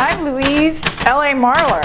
I'm Louise L.A. Marlar,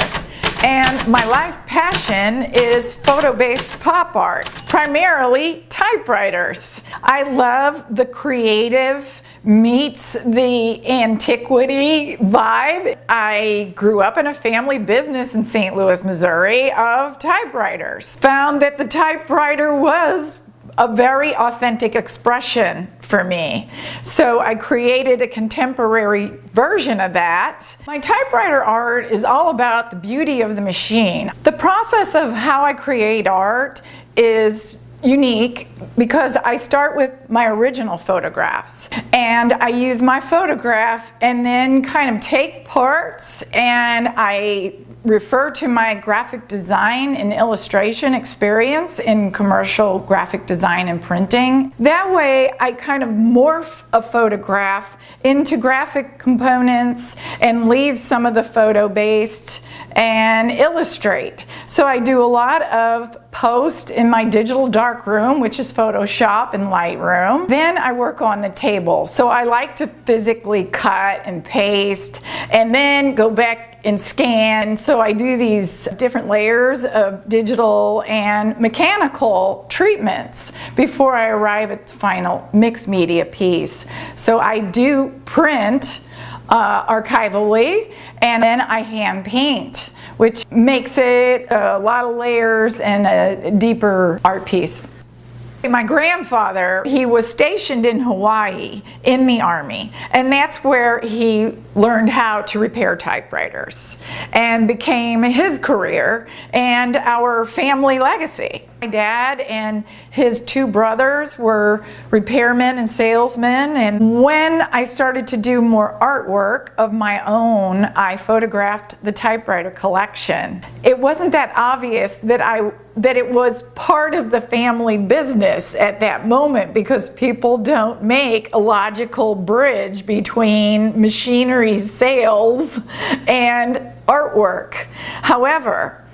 and my life passion is photo-based pop art, primarily typewriters. I love the creative meets the antiquity vibe. I grew up in a family business in St. Louis, Missouri of typewriters. Found that the typewriter was a very authentic expression for me. So I created a contemporary version of that. My typewriter art is all about the beauty of the machine. The process of how I create art is unique because I start with my original photographs, and I use my photograph and then kind of take parts, and I refer to my graphic design and illustration experience in commercial graphic design and printing. That way I kind of morph a photograph into graphic components and leave some of the photo-based and illustrate. So I do a lot of post in my digital darkroom, which is Photoshop and Lightroom. Then I work on the table. So I like to physically cut and paste and then go back and scan. So I do these different layers of digital and mechanical treatments before I arrive at the final mixed media piece. So I do print archivally, and then I hand paint, which makes it a lot of layers and a deeper art piece. My grandfather, he was stationed in Hawaii in the Army, and that's where he learned how to repair typewriters and became his career and our family legacy. My dad and his two brothers were repairmen and salesmen, and when I started to do more artwork of my own, I photographed the typewriter collection. It wasn't that obvious that it was part of the family business at that moment, because people don't make a logical bridge between machinery sales and artwork. However,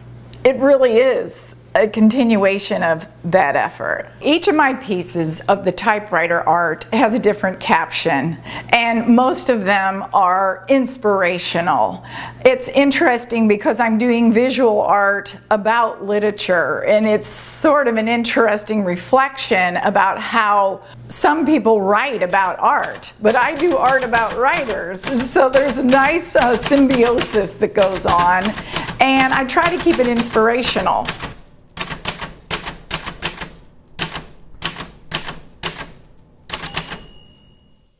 it really is a continuation of that effort. Each of my pieces of the typewriter art has a different caption, and most of them are inspirational. It's interesting because I'm doing visual art about literature, and it's sort of an interesting reflection about how some people write about art, but I do art about writers. So there's a nice symbiosis that goes on, and I try to keep it inspirational.